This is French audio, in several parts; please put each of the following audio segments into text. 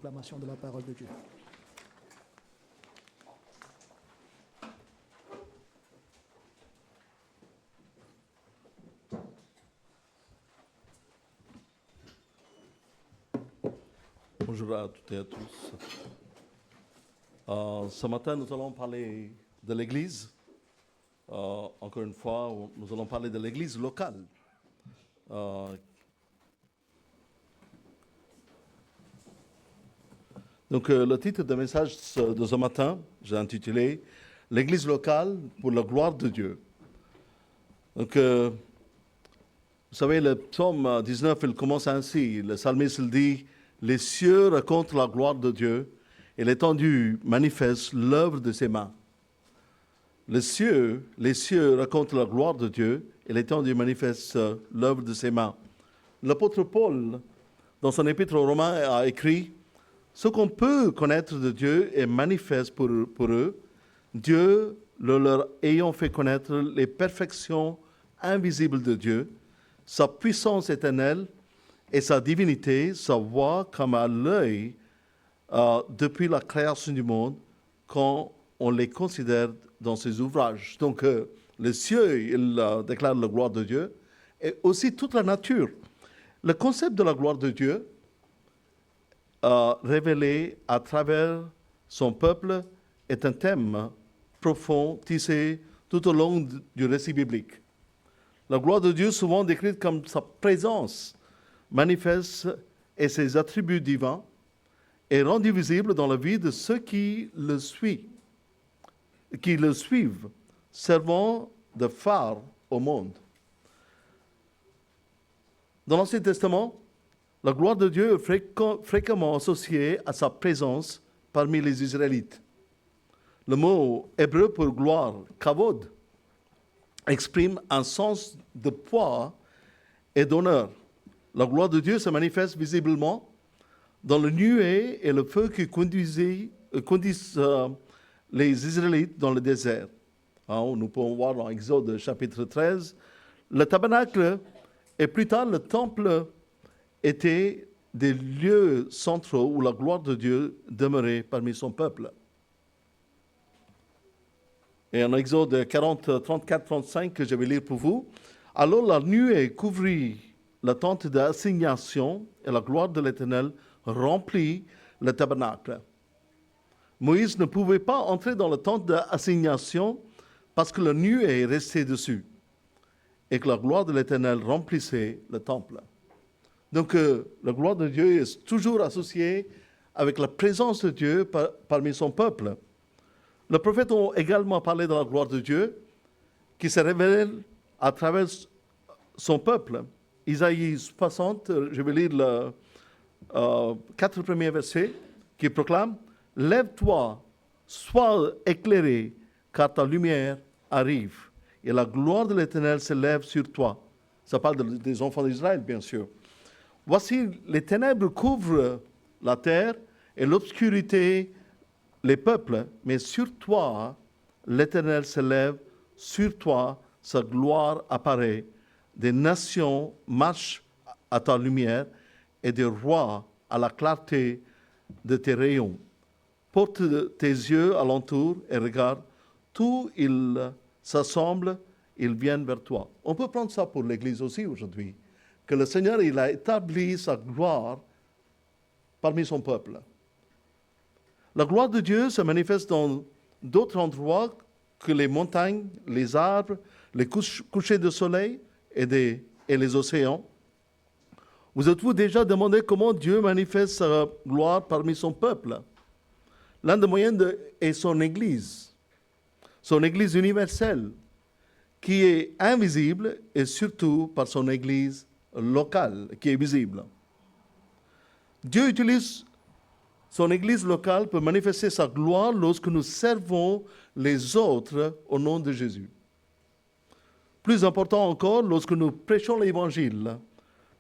proclamation de la parole de Dieu. Bonjour à toutes et à tous. Ce matin, nous allons parler de l'Église. Encore une fois, nous allons parler de l'Église locale. Donc, le titre de message de ce matin, j'ai intitulé « L'Église locale pour la gloire de Dieu ». Donc, vous savez, le psaume 19, il commence ainsi. Le psalmiste il dit « Les cieux racontent la gloire de Dieu et l'étendue manifeste l'œuvre de ses mains. » Les cieux racontent la gloire de Dieu et l'étendue manifeste l'œuvre de ses mains. L'apôtre Paul, dans son épître aux Romains, a écrit « Ce qu'on peut connaître de Dieu est manifeste pour eux, Dieu leur ayant fait connaître les perfections invisibles de Dieu, sa puissance éternelle et sa divinité, sa voix comme à l'œil depuis la création du monde, quand on les considère dans ses ouvrages. » Donc, les cieux, il déclare la gloire de Dieu, et aussi toute la nature. Le concept de la gloire de Dieu, révélé à travers son peuple, est un thème profond, tissé tout au long du récit biblique. La gloire de Dieu, souvent décrite comme sa présence manifeste et ses attributs divins, est rendue visible dans la vie de ceux qui le suivent, servant de phare au monde. Dans l'Ancien Testament, la gloire de Dieu est fréquemment associée à sa présence parmi les Israélites. Le mot hébreu pour gloire, kavod, exprime un sens de poids et d'honneur. La gloire de Dieu se manifeste visiblement dans le nuée et le feu qui conduisent les Israélites dans le désert. Nous pouvons voir dans Exode chapitre 13, le tabernacle et plus tard le temple étaient des lieux centraux où la gloire de Dieu demeurait parmi son peuple. Et en Exode 40, 34, 35, que je vais lire pour vous, « Alors la nuée couvrit la tente d'assignation et la gloire de l'Éternel remplit le tabernacle. » Moïse ne pouvait pas entrer dans la tente d'assignation parce que la nuée restait dessus et que la gloire de l'Éternel remplissait le temple. Donc, la gloire de Dieu est toujours associée avec la présence de Dieu parmi son peuple. Les prophètes ont également parlé de la gloire de Dieu qui se révèle à travers son peuple. Isaïe 60, je vais lire les 4 premiers versets qui proclament « Lève-toi, sois éclairé, car ta lumière arrive, et la gloire de l'Éternel se lève sur toi. » Ça parle des enfants d'Israël, bien sûr. « Voici, les ténèbres couvrent la terre et l'obscurité les peuples, mais sur toi, l'Éternel se lève, sur toi, sa gloire apparaît. Des nations marchent à ta lumière et des rois à la clarté de tes rayons. Porte tes yeux alentour et regarde, tout ils s'assemblent, ils viennent vers toi. » On peut prendre ça pour l'Église aussi aujourd'hui, que le Seigneur il a établi sa gloire parmi son peuple. La gloire de Dieu se manifeste dans d'autres endroits que les montagnes, les arbres, les couchers de soleil et les océans. Vous êtes-vous déjà demandé comment Dieu manifeste sa gloire parmi son peuple? L'un des moyens est son Église universelle, qui est invisible et surtout par son Église locale, qui est visible. Dieu utilise son Église locale pour manifester sa gloire lorsque nous servons les autres au nom de Jésus. Plus important encore, lorsque nous prêchons l'Évangile,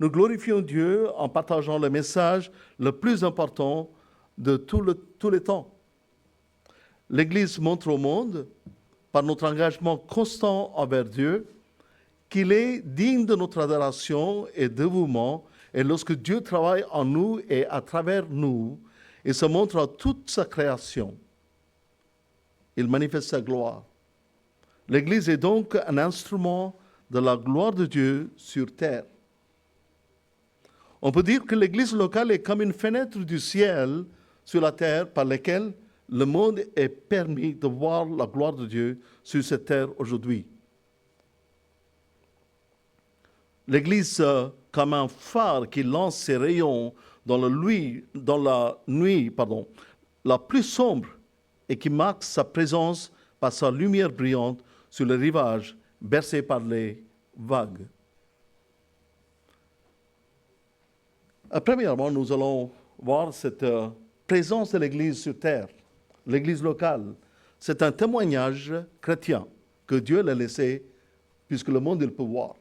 nous glorifions Dieu en partageant le message le plus important de tous les temps. L'Église montre au monde, par notre engagement constant envers Dieu, qu'il est digne de notre adoration et dévouement, et lorsque Dieu travaille en nous et à travers nous, Il se montre à toute sa création. Il manifeste sa gloire. L'Église est donc un instrument de la gloire de Dieu sur terre. On peut dire que l'Église locale est comme une fenêtre du ciel sur la terre par laquelle le monde est permis de voir la gloire de Dieu sur cette terre aujourd'hui. L'Église, comme un phare qui lance ses rayons dans la nuit la plus sombre et qui marque sa présence par sa lumière brillante sur le rivage bercé par les vagues. Premièrement, nous allons voir cette présence de l'Église sur terre, l'Église locale. C'est un témoignage chrétien que Dieu l'a laissé puisque le monde il peut voir.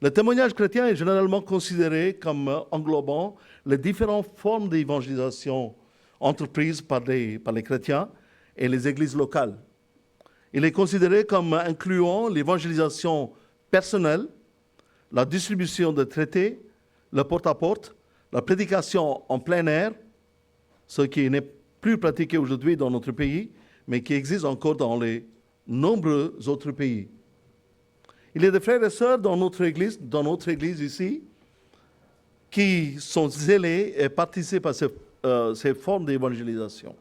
Le témoignage chrétien est généralement considéré comme englobant les différentes formes d'évangélisation entreprises par les chrétiens et les églises locales. Il est considéré comme incluant l'évangélisation personnelle, la distribution de traités, le porte-à-porte, la prédication en plein air, ce qui n'est plus pratiqué aujourd'hui dans notre pays, mais qui existe encore dans les nombreux autres pays. Il y a des frères et sœurs dans notre église ici, qui sont zélés et participent à ces formes d'évangélisation.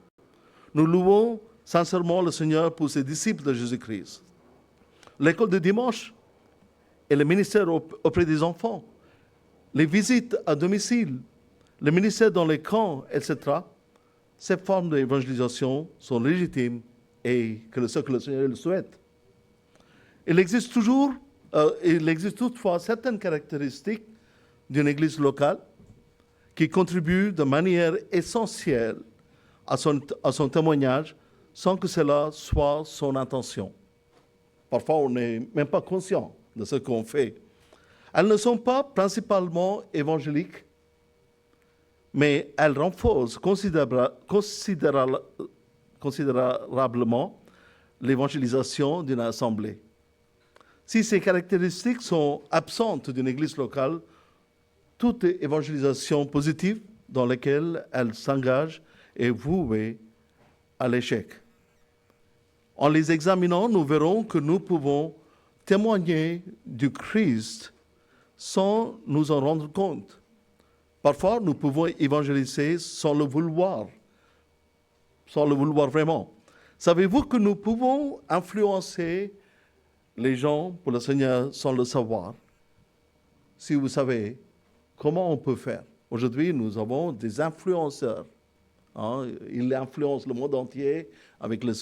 Nous louons sincèrement le Seigneur pour ses disciples de Jésus-Christ. L'école de dimanche et le ministère auprès des enfants, les visites à domicile, le ministère dans les camps, etc., ces formes d'évangélisation sont légitimes et ce que le Seigneur le souhaite. Il existe toutefois certaines caractéristiques d'une église locale qui contribuent de manière essentielle à son témoignage sans que cela soit son intention. Parfois, on n'est même pas conscient de ce qu'on fait. Elles ne sont pas principalement évangéliques, mais elles renforcent considérablement l'évangélisation d'une assemblée. Si ces caractéristiques sont absentes d'une église locale, toute évangélisation positive dans laquelle elle s'engage est vouée à l'échec. En les examinant, nous verrons que nous pouvons témoigner du Christ sans nous en rendre compte. Parfois, nous pouvons évangéliser sans le vouloir vraiment. Savez-vous que nous pouvons influencer les gens pour le Seigneur sans le savoir? Si vous savez comment on peut faire. Aujourd'hui, nous avons des influenceurs. Ils influencent le monde entier avec les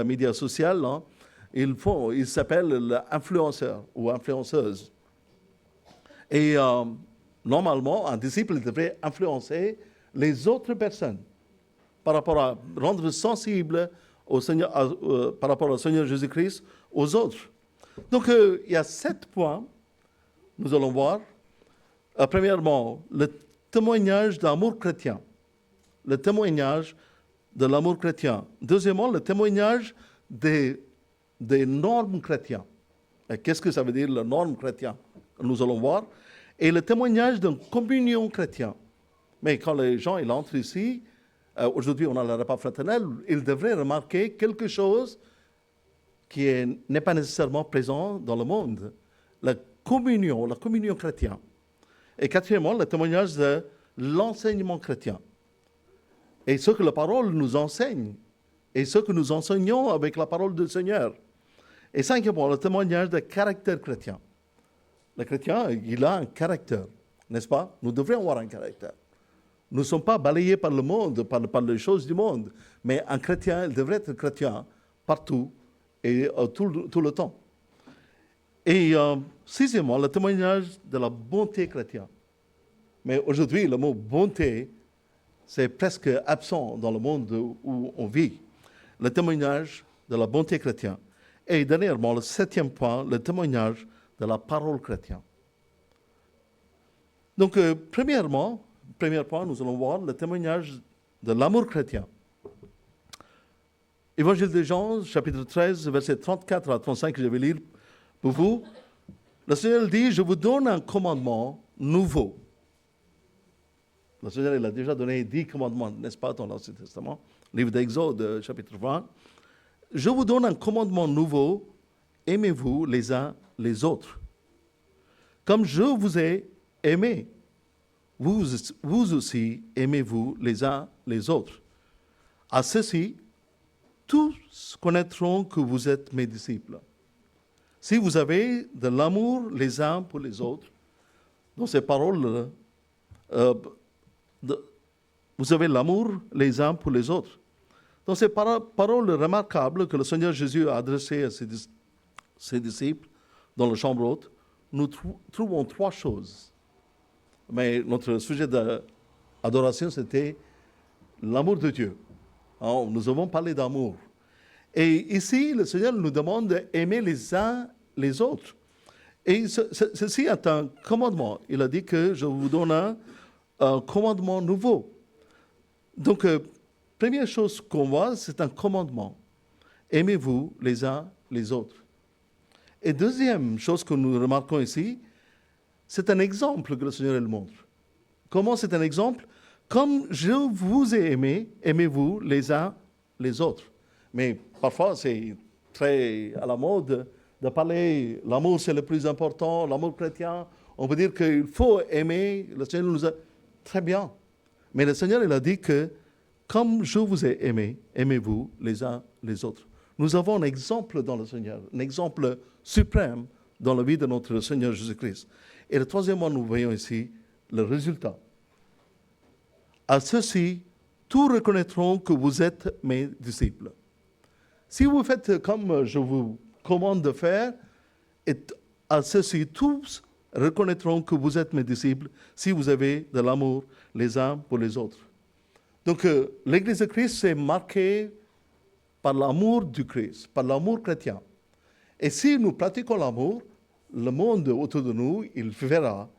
médias sociaux. Ils s'appellent influenceurs ou influenceuses. Et normalement, un disciple devrait influencer les autres personnes par rapport à rendre sensible au Seigneur, par rapport au Seigneur Jésus-Christ aux autres. Donc, il y a 7 points, nous allons voir. Premièrement, le témoignage d'amour chrétien. Le témoignage de l'amour chrétien. Deuxièmement, le témoignage des normes chrétiennes. Et qu'est-ce que ça veut dire, les normes chrétiennes? Nous allons voir. Et le témoignage d'une communion chrétienne. Mais quand les gens ils entrent ici, aujourd'hui on a le repas fraternel, ils devraient remarquer quelque chose qui n'est pas nécessairement présent dans le monde. La communion chrétienne. Et quatrièmement, le témoignage de l'enseignement chrétien. Et ce que la parole nous enseigne. Et ce que nous enseignons avec la parole du Seigneur. Et cinquièmement, le témoignage de caractère chrétien. Le chrétien, il a un caractère, n'est-ce pas? Nous devrions avoir un caractère. Nous ne sommes pas balayés par le monde, par les choses du monde. Mais un chrétien, il devrait être chrétien partout et tout le temps. Et sixièmement, le témoignage de la bonté chrétienne. Mais aujourd'hui, le mot bonté, c'est presque absent dans le monde où on vit. Le témoignage de la bonté chrétienne. Et dernièrement, le 7e point, le témoignage de la parole chrétienne. Donc, premier point, nous allons voir le témoignage de l'amour chrétien. Évangile de Jean, chapitre 13, versets 34 à 35, je vais lire pour vous. Le Seigneur dit, je vous donne un commandement nouveau. Le Seigneur, il a déjà donné 10 commandements, n'est-ce pas, dans l'Ancien Testament, livre d'Exode, chapitre 20. Je vous donne un commandement nouveau, aimez-vous les uns les autres. Comme je vous ai aimé, vous aussi aimez-vous les uns les autres. À ceci, tous connaîtront que vous êtes mes disciples. Si vous avez de l'amour les uns pour les autres, dans ces paroles, vous avez l'amour les uns pour les autres. Dans ces paroles remarquables que le Seigneur Jésus a adressées à ses disciples dans la chambre haute, nous trouvons 3 choses. Mais notre sujet d'adoration, c'était l'amour de Dieu. Alors, nous avons parlé d'amour. Et ici, le Seigneur nous demande d'aimer les uns les autres. Et ceci est un commandement. Il a dit que je vous donne un commandement nouveau. Donc, première chose qu'on voit, c'est un commandement. Aimez-vous les uns les autres. Et deuxième chose que nous remarquons ici, c'est un exemple que le Seigneur le montre. Comment c'est un exemple? Comme je vous ai aimé, aimez-vous les uns les autres. Mais parfois, c'est très à la mode de parler, l'amour c'est le plus important, l'amour chrétien. On peut dire qu'il faut aimer, le Seigneur nous a... Très bien. Mais le Seigneur, il a dit que, comme je vous ai aimé, aimez-vous les uns les autres. Nous avons un exemple dans le Seigneur, un exemple suprême dans la vie de notre Seigneur Jésus-Christ. Et le troisièmement, nous voyons ici le résultat. À ceux-ci, tous reconnaîtront que vous êtes mes disciples. Si vous faites comme je vous commande de faire, et à ceux-ci, tous reconnaîtront que vous êtes mes disciples si vous avez de l'amour les uns pour les autres. Donc, l'Église de Christ est marquée par l'amour du Christ, par l'amour chrétien. Et si nous pratiquons l'amour, le monde autour de nous, il verra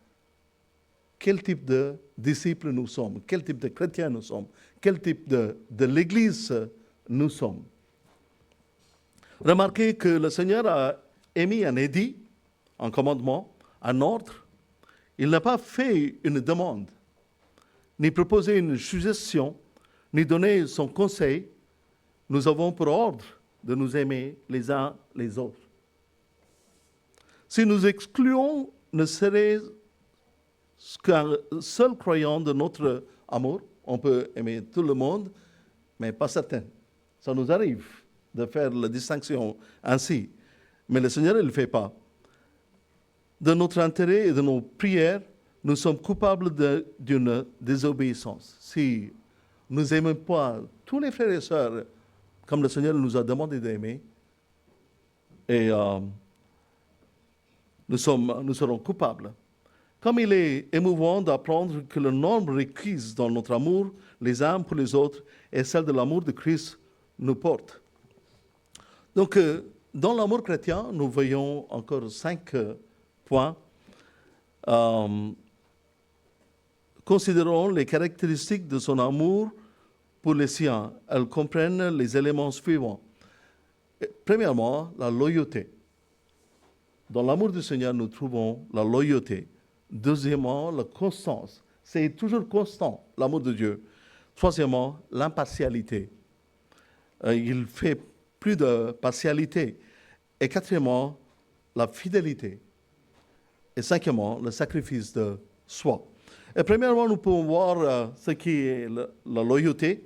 quel type de disciples nous sommes, quel type de chrétiens nous sommes, quel type de l'Église nous sommes. Remarquez que le Seigneur a émis un édit, un commandement, un ordre. Il n'a pas fait une demande, ni proposé une suggestion, ni donné son conseil. Nous avons pour ordre de nous aimer les uns les autres. Si nous excluons ne serait-ce qu'un seul croyant de notre amour, on peut aimer tout le monde, mais pas certains. Ça nous arrive de faire la distinction ainsi. Mais le Seigneur ne le fait pas. De notre intérêt et de nos prières, nous sommes coupables d'une désobéissance. Si nous n'aimons pas tous les frères et sœurs comme le Seigneur nous a demandé d'aimer, et nous serons coupables. Comme il est émouvant d'apprendre que le nombre requis dans notre amour les uns pour les autres est celle de l'amour de Christ nous porte. Donc, dans l'amour chrétien, nous voyons encore 5 points. Considérons les caractéristiques de son amour pour les siens. Elles comprennent les éléments suivants. Premièrement, la loyauté. Dans l'amour du Seigneur, nous trouvons la loyauté. Deuxièmement, la constance. C'est toujours constant, l'amour de Dieu. Troisièmement, l'impartialité. Il fait plus de partialité. Et quatrièmement, la fidélité. Et cinquièmement, le sacrifice de soi. Et premièrement, nous pouvons voir ce qui est la loyauté.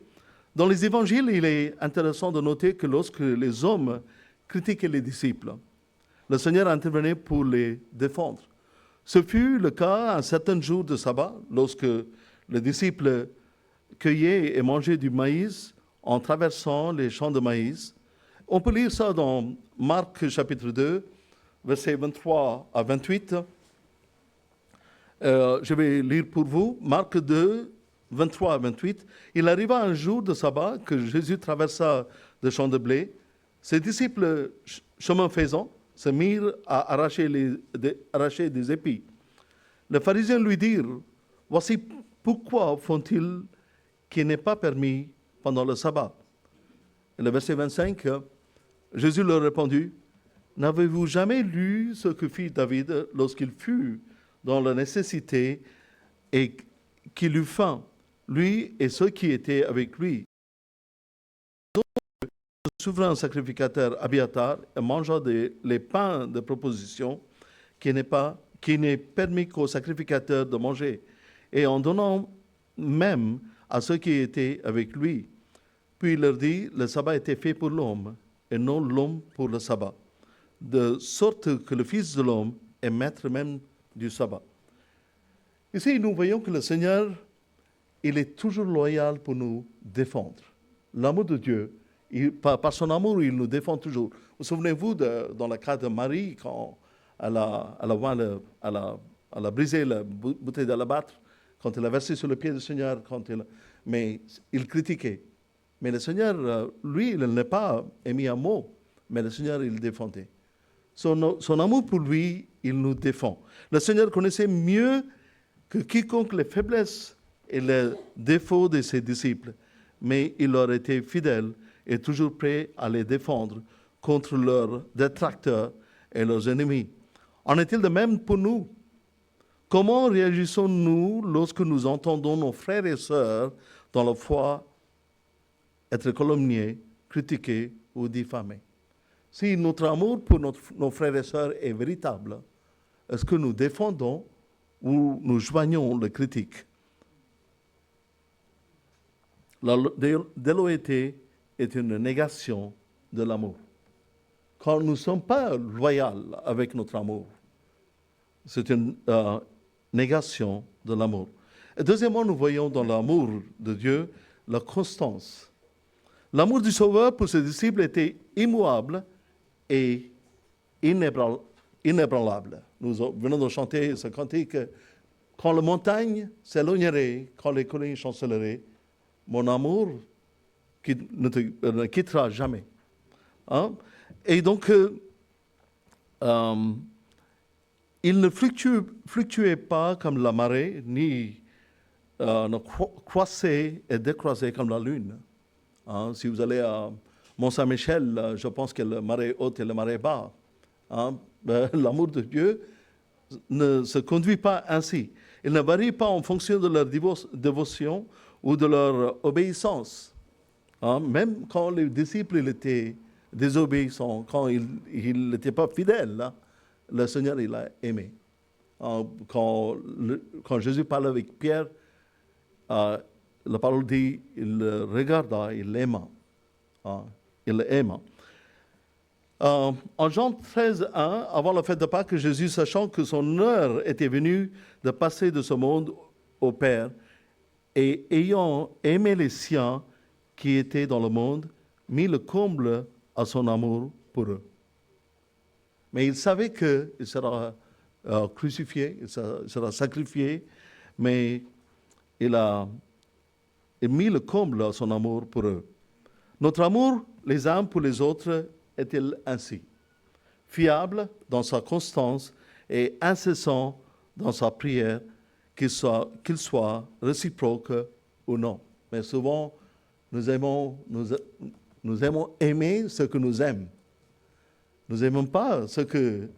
Dans les évangiles, il est intéressant de noter que lorsque les hommes critiquaient les disciples, le Seigneur intervenait pour les défendre. Ce fut le cas un certain jour de sabbat, lorsque les disciples cueillaient et mangeaient du maïs en traversant les champs de maïs. On peut lire ça dans Marc chapitre 2, versets 23 à 28. Je vais lire pour vous, Marc 2, 23 à 28. Il arriva un jour de sabbat que Jésus traversa le champ de blé. Ses disciples, chemin faisant, se mirent à arracher des épis. Les pharisiens lui dirent, « Voici pourquoi font-ils qu'il n'est pas permis pendant le sabbat ?» Et le verset 25, Jésus leur répondit, « N'avez-vous jamais lu ce que fit David lorsqu'il fut dans la nécessité et qu'il eut faim, lui et ceux qui étaient avec lui. Le souverain sacrificateur Abiatar mangea les pains de proposition qui n'est permis qu'aux sacrificateurs de manger, et en donnant même à ceux qui étaient avec lui. Puis il leur dit, le sabbat était fait pour l'homme, et non l'homme pour le sabbat, de sorte que le Fils de l'homme est maître même du sabbat. Ici, nous voyons que le Seigneur, il est toujours loyal pour nous défendre. L'amour de Dieu, par son amour, il nous défend toujours. Vous souvenez-vous dans le cas de Marie, quand elle a brisé la bouteille d'alabâtre, quand elle a versé sur le pied du Seigneur, mais il critiquait. Mais le Seigneur, lui, il n'a pas émis un mot, mais le Seigneur, il défendait. Son amour pour lui, il nous défend. Le Seigneur connaissait mieux que quiconque les faiblesses et les défauts de ses disciples, mais il leur était fidèle et toujours prêt à les défendre contre leurs détracteurs et leurs ennemis. En est-il de même pour nous? Comment réagissons-nous lorsque nous entendons nos frères et sœurs dans la foi être calomniés, critiqués ou diffamés? Si notre amour pour nos frères et sœurs est véritable, est-ce que nous défendons ou nous joignons les critiques? La déloyauté est une négation de l'amour. Quand nous ne sommes pas loyaux avec notre amour, c'est une négation de l'amour. Et deuxièmement, nous voyons dans l'amour de Dieu la constance. L'amour du Sauveur pour ses disciples était immuable et inébranlable. Nous venons de chanter ce cantique. Quand les montagnes s'éloigneraient, quand les collines chanceleraient, mon amour ne quittera jamais. Hein? Et donc, il ne fluctuait pas comme la marée, ni ne croissait et décroissait comme la lune. Hein? Si vous allez à Mont-Saint-Michel, je pense que la marée haute et la marée basse. Hein? L'amour de Dieu ne se conduit pas ainsi. Il ne varie pas en fonction de leur dévotion ou de leur obéissance. Hein? Même quand les disciples étaient désobéissants, quand ils n'étaient pas fidèles, hein, le Seigneur, il a aimé. Hein? Quand Jésus parle avec Pierre, la parole dit, il le regarda, il l'aima. Hein? Il l'aima. En Jean 13, 1, avant la fête de Pâques, Jésus, sachant que son heure était venue de passer de ce monde au Père, et ayant aimé les siens qui étaient dans le monde, mit le comble à son amour pour eux. Mais il savait qu'il sera crucifié, il sera sacrifié, mais il mis le comble à son amour pour eux. Notre amour, les uns pour les autres, est-il ainsi? Fiable dans sa constance et incessant dans sa prière, qu'il soit réciproque ou non. Mais souvent, nous aimons aimer ce que nous aiment. Nous n'aimons pas ce qu'ils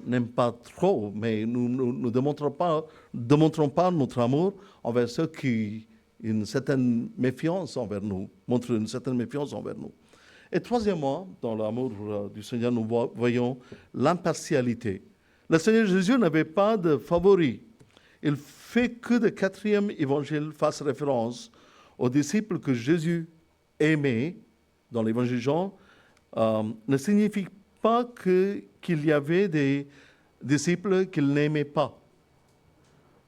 n'aiment pas trop, mais nous ne démontrons pas notre amour envers ceux qui montrent une certaine méfiance envers nous. Et troisièmement, dans l'amour du Seigneur, nous voyons l'impartialité. Le Seigneur Jésus n'avait pas de favori. Il fait que le 4e évangile fasse référence aux disciples que Jésus aimait dans l'évangile Jean, ne signifie pas qu'il y avait des disciples qu'il n'aimait pas.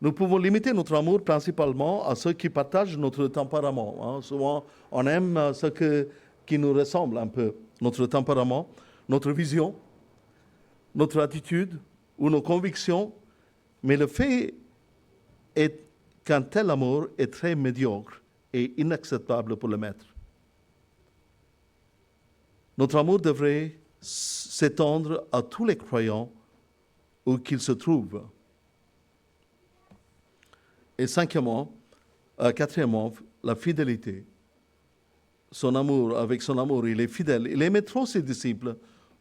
Nous pouvons limiter notre amour principalement à ceux qui partagent notre tempérament. Hein. Souvent, on aime ceux qui nous ressemblent un peu. Notre tempérament, notre vision, notre attitude ou nos convictions. Mais le fait est qu'un tel amour est très médiocre et inacceptable pour le maître. Notre amour devrait s'étendre à tous les croyants où qu'ils se trouvent. Et quatrièmement, la fidélité. Avec son amour, il est fidèle. Il aimait trop ses disciples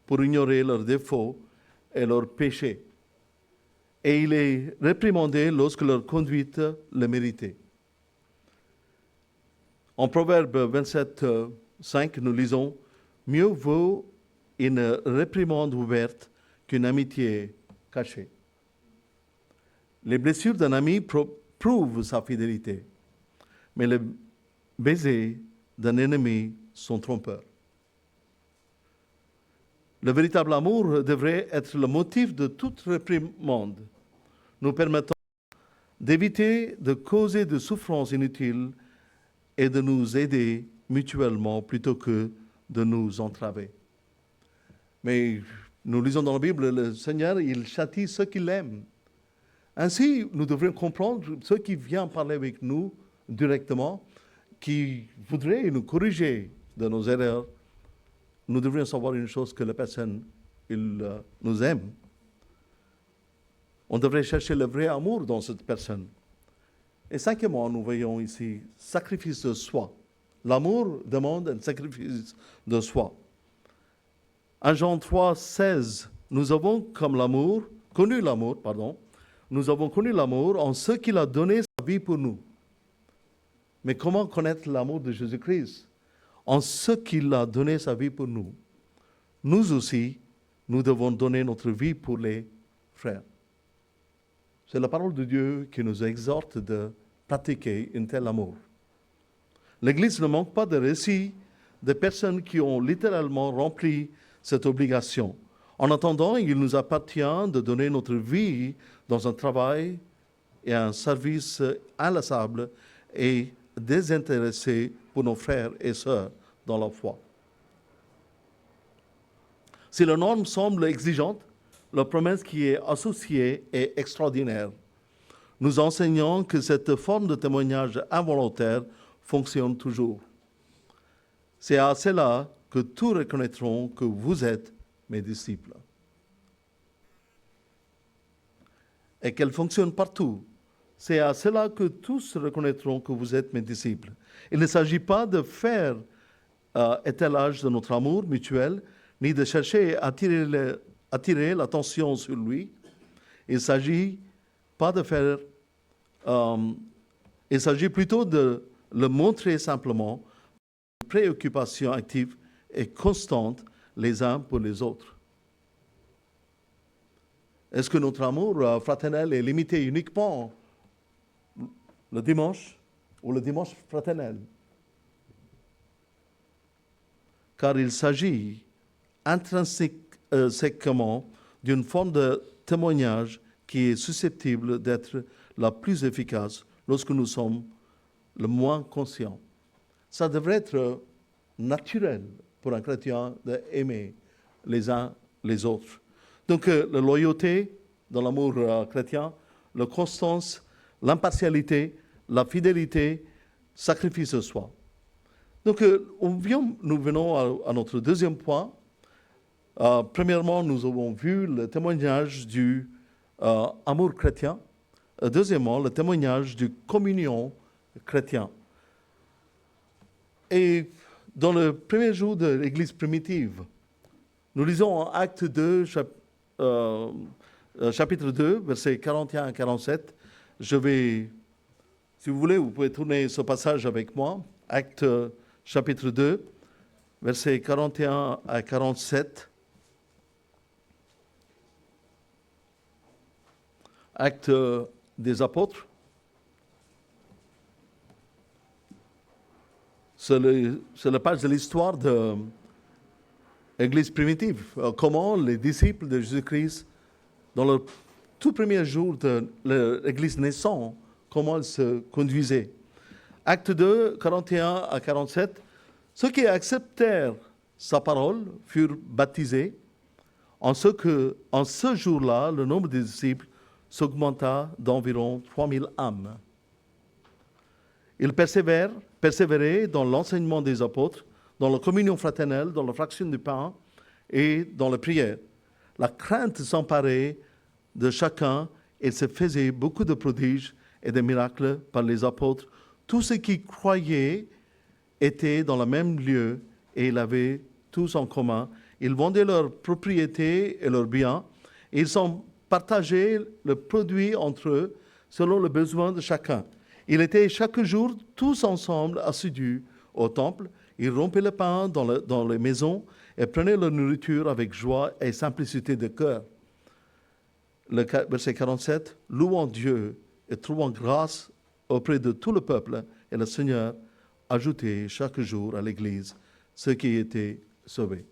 pour ignorer leurs défauts et leurs péchés. et il est réprimandé lorsque leur conduite le méritait. En Proverbe 27, 5, nous lisons « Mieux vaut une réprimande ouverte qu'une amitié cachée. » Les blessures d'un ami prouvent sa fidélité, mais les baisers d'un ennemi sont trompeurs. Le véritable amour devrait être le motif de toute réprimande, nous permettant d'éviter de causer de souffrances inutiles et de nous aider mutuellement plutôt que de nous entraver. Mais nous lisons dans la Bible, le Seigneur, il châtie ceux qu'il aime. Ainsi, nous devrions comprendre ceux qui viennent parler avec nous directement, qui voudraient nous corriger de nos erreurs. Nous devrions savoir une chose, que la personne, il nous aime. On devrait chercher le vrai amour dans cette personne. Et cinquièmement, nous voyons ici, sacrifice de soi. L'amour demande un sacrifice de soi. En Jean 3, 16, nous avons connu l'amour en ce qu'il a donné sa vie pour nous. Mais comment connaître l'amour de Jésus-Christ? En ce qu'il a donné sa vie pour nous. Nous aussi, nous devons donner notre vie pour les frères. C'est la parole de Dieu qui nous exhorte de pratiquer un tel amour. L'Église ne manque pas de récits de personnes qui ont littéralement rempli cette obligation. En attendant, il nous appartient de donner notre vie dans un travail et un service inlassable et désintéressé pour nos frères et sœurs dans la foi. Si la norme semble exigeante, la promesse qui est associée est extraordinaire. Nous enseignons que cette forme de témoignage involontaire fonctionne toujours. C'est à cela que tous reconnaîtront que vous êtes mes disciples. Et qu'elle fonctionne partout. C'est à cela que tous reconnaîtront que vous êtes mes disciples. Il ne s'agit pas de faire étalage de notre amour mutuel, ni de chercher à attirer l'attention sur lui. Il s'agit plutôt de le montrer simplement, une préoccupation active et constante les uns pour les autres. Est-ce que notre amour fraternel est limité uniquement le dimanche ou le dimanche fraternel? Car il s'agit intrinsèquement d'une forme de témoignage qui est susceptible d'être la plus efficace lorsque nous sommes le moins conscients. Ça devrait être naturel pour un chrétien d'aimer les uns les autres. Donc, la loyauté dans l'amour chrétien, la constance, l'impartialité, la fidélité, sacrifice de soi. Donc, nous venons à notre deuxième point. Premièrement, nous avons vu le témoignage du amour chrétien. Deuxièmement, le témoignage du communion chrétien. Et dans le premier jour de l'Église primitive, nous lisons en Acte 2, chapitre 2, versets 41 à 47. Je vais, si vous voulez, vous pouvez tourner ce passage avec moi. Acte chapitre 2, versets 41 à 47. Acte des apôtres. C'est la page de l'histoire de l'Église primitive. Comment les disciples de Jésus-Christ, dans le tout premier jour de l'Église naissante, comment ils se conduisaient. Acte 2, 41 à 47. Ceux qui acceptèrent sa parole furent baptisés, en ce jour-là, le nombre des disciples s'augmenta d'environ 3000 âmes. Ils persévéraient dans l'enseignement des apôtres, dans la communion fraternelle, dans la fraction du pain et dans la prière. La crainte s'emparait de chacun et se faisait beaucoup de prodiges et de miracles par les apôtres. Tous ceux qui croyaient étaient dans le même lieu et ils avaient tous en commun. Ils vendaient leurs propriétés et leurs biens et ils s'en partageaient le produit entre eux selon le besoin de chacun. Ils étaient chaque jour tous ensemble assidus au temple. Ils rompaient le pain dans les maisons et prenaient leur nourriture avec joie et simplicité de cœur. Le verset 47, louant Dieu et trouvant grâce auprès de tout le peuple, et le Seigneur ajoutait chaque jour à l'Église ceux qui étaient sauvés.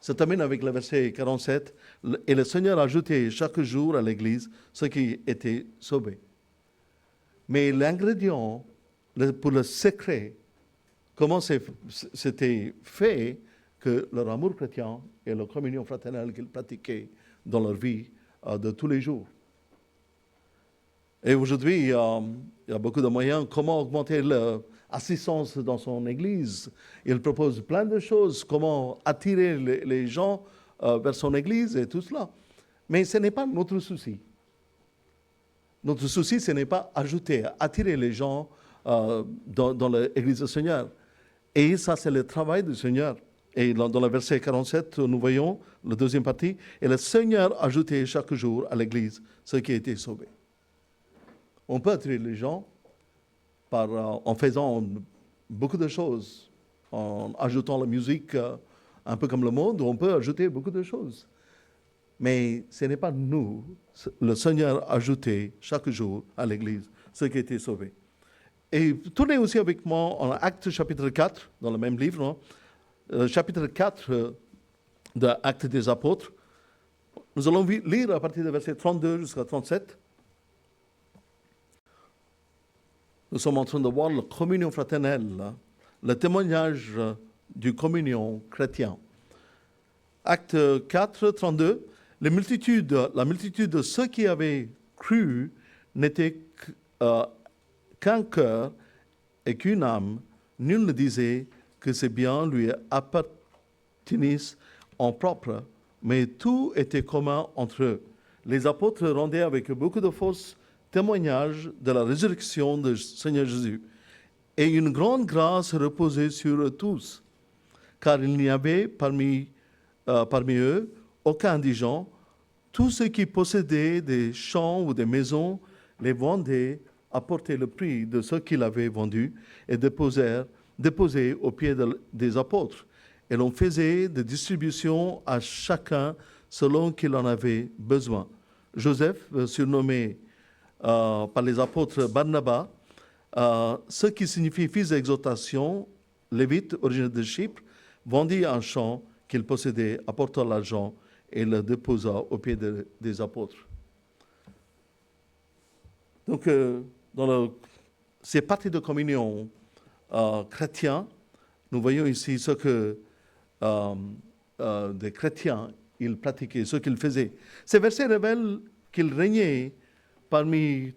Ça termine avec le verset 47, et le Seigneur ajoutait chaque jour à l'Église ceux qui étaient sauvés. Mais l'ingrédient pour le secret, comment c'était fait que leur amour chrétien et la communion fraternelle qu'ils pratiquaient dans leur vie de tous les jours. Et aujourd'hui, il y a beaucoup de moyens. Comment augmenter l'assistance dans son église? Il propose plein de choses. Comment attirer les gens vers son église et tout cela. Mais ce n'est pas notre souci. Notre souci, ce n'est pas attirer les gens dans l'église du Seigneur. Et ça, c'est le travail du Seigneur. Et dans le verset 47, nous voyons la deuxième partie. Et le Seigneur ajoutait chaque jour à l'église ceux qui étaient sauvés. On peut attirer les gens en faisant beaucoup de choses, en ajoutant la musique, un peu comme le monde, on peut ajouter beaucoup de choses. Mais ce n'est pas nous. Le Seigneur ajoutait chaque jour à l'Église ceux qui étaient sauvés. Et tournez aussi avec moi en Actes chapitre 4, dans le même livre, chapitre 4 de Actes des Apôtres. Nous allons lire à partir du verset 32 jusqu'à 37. Nous sommes en train de voir la communion fraternelle, le témoignage du communion chrétien. Acte 4, 32. La multitude de ceux qui avaient cru n'était qu'un cœur et qu'une âme. Nul ne disait que ces biens lui appartenissent en propre, mais tout était commun entre eux. Les apôtres rendaient avec beaucoup de force témoignage de la résurrection du Seigneur Jésus. Et une grande grâce reposait sur eux tous, car il n'y avait parmi eux aucun indigent. Tous ceux qui possédaient des champs ou des maisons les vendaient, apportaient le prix de ceux qui l'avaient vendu et déposaient aux pieds des apôtres. Et l'on faisait des distributions à chacun selon qu'il en avait besoin. Joseph, surnommé par les apôtres Barnabas, ce qui signifie fils d'exhortation, lévite, originaire de Chypre, vendit un champ qu'il possédait, apporta l'argent et le déposa aux pieds des apôtres. Donc, dans ces parties de communion chrétiens, nous voyons ici ce que des chrétiens ils pratiquaient, ce qu'ils faisaient. Ces versets révèlent qu'ils régnaient parmi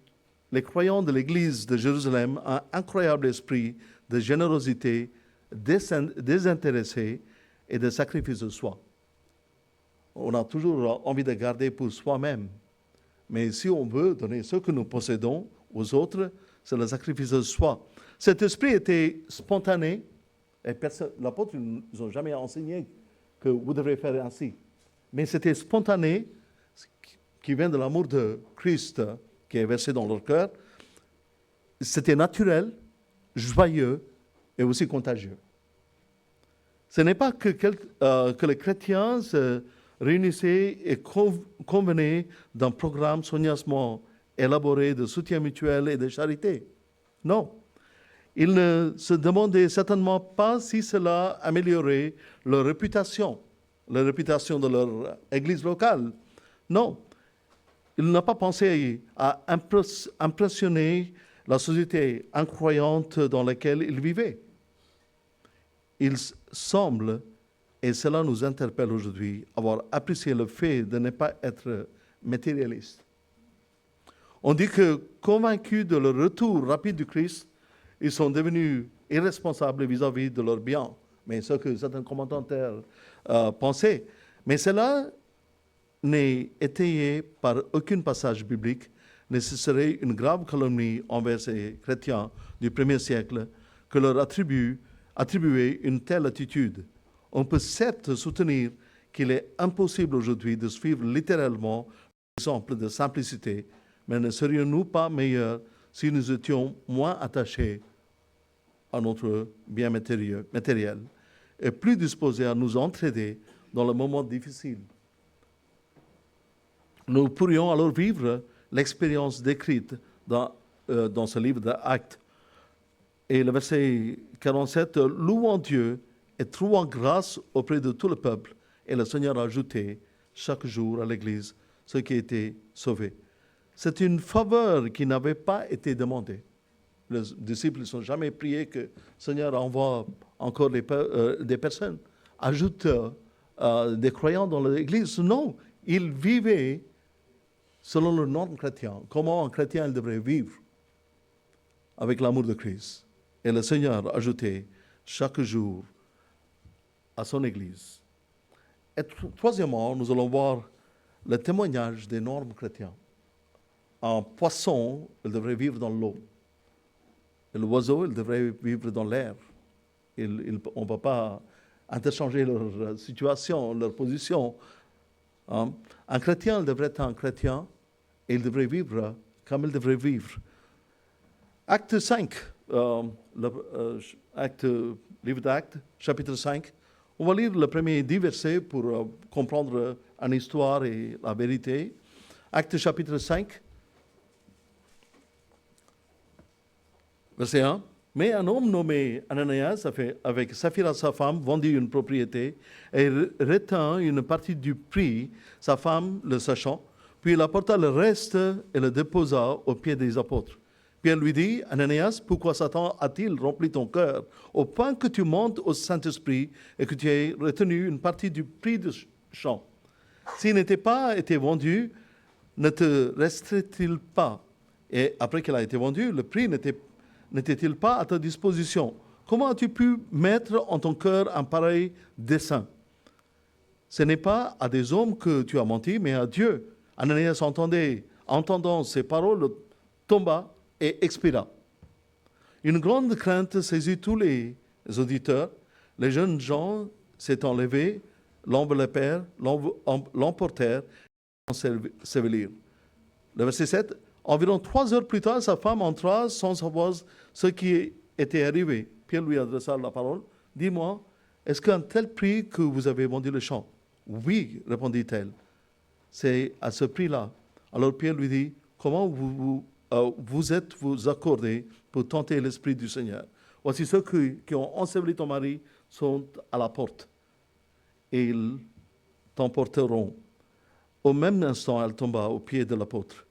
les croyants de l'Église de Jérusalem un incroyable esprit de générosité, désintéressé et de sacrifice de soi. On a toujours envie de garder pour soi-même. Mais si on veut donner ce que nous possédons aux autres, c'est le sacrifice de soi. Cet esprit était spontané. Et l'apôtre, ils n'ont jamais enseigné que vous devrez faire ainsi. Mais c'était spontané, qui vient de l'amour de Christ, qui est versé dans leur cœur. C'était naturel, joyeux et aussi contagieux. Ce n'est pas que les chrétiens se réunissaient et convenaient d'un programme soigneusement élaboré de soutien mutuel et de charité. Non. Ils ne se demandaient certainement pas si cela améliorait leur réputation de leur église locale. Non. Ils n'ont pas pensé à impressionner la société incroyante dans laquelle ils vivaient. Il semble, et cela nous interpelle aujourd'hui, avoir apprécié le fait de ne pas être matérialiste. On dit que, convaincus de leur retour rapide du Christ, ils sont devenus irresponsables vis-à-vis de leurs biens. Mais ce que certains commentateurs pensaient. Mais cela n'est étayé par aucun passage biblique, mais ce serait une grave calomnie envers ces chrétiens du 1er siècle que leur attribuer une telle attitude. On peut certes soutenir qu'il est impossible aujourd'hui de suivre littéralement exemple de simplicité, mais ne serions-nous pas meilleurs si nous étions moins attachés à notre bien matériel et plus disposés à nous entraider dans le moment difficile? Nous pourrions alors vivre l'expérience décrite dans ce livre d'Actes. Et le verset 47, louant Dieu et trouvant grâce auprès de tout le peuple, et le Seigneur a ajouté chaque jour à l'Église ceux qui étaient sauvés. C'est une faveur qui n'avait pas été demandée. Les disciples ne sont jamais priés que le Seigneur envoie encore des personnes, ajoute des croyants dans l'Église. Non, ils vivaient selon le norme chrétien. Comment un chrétien devrait vivre avec l'amour de Christ. Et le Seigneur a ajouté chaque jour à son Église. Et troisièmement, nous allons voir le témoignage des normes chrétiens. Un poisson, il devrait vivre dans l'eau. Et l'oiseau, il devrait vivre dans l'air. On ne peut pas interchanger leur situation, leur position. Un chrétien, il devrait être un chrétien et il devrait vivre comme il devrait vivre. Acte 5, livre d'Actes, chapitre 5. On va lire le premier 10 versets pour comprendre une histoire et la vérité. Acte chapitre 5, verset 1. Mais un homme nommé Ananias, avec Saphira sa femme, vendit une propriété et retint une partie du prix, sa femme le sachant. Puis il apporta le reste et le déposa aux pieds des apôtres. Pierre lui dit, Ananias, pourquoi Satan a-t-il rempli ton cœur au point que tu montes au Saint-Esprit et que tu aies retenu une partie du prix du champ? S'il n'était pas été vendu, ne te resterait-il pas? Et après qu'il a été vendu, le prix n'était-il pas à ta disposition? Comment as-tu pu mettre en ton cœur un pareil dessein? Ce n'est pas à des hommes que tu as menti, mais à Dieu. Ananias entendant ces paroles, tomba et expira. Une grande crainte saisit tous les auditeurs. Les jeunes gens s'étant levés, l'emportèrent et l'ensevelirent. Le verset 7. Environ 3 heures plus tard, sa femme entra sans savoir ce qui était arrivé. Pierre lui adressa la parole. Dis-moi, est-ce qu'à un tel prix que vous avez vendu le champ? Oui, répondit-elle. C'est à ce prix-là. Alors Pierre lui dit, comment vous êtes-vous accordés pour tenter l'Esprit du Seigneur? Voici ceux qui ont enseveli ton mari sont à la porte. Et ils t'emporteront. Au même instant, elle tomba aux pieds de l'apôtre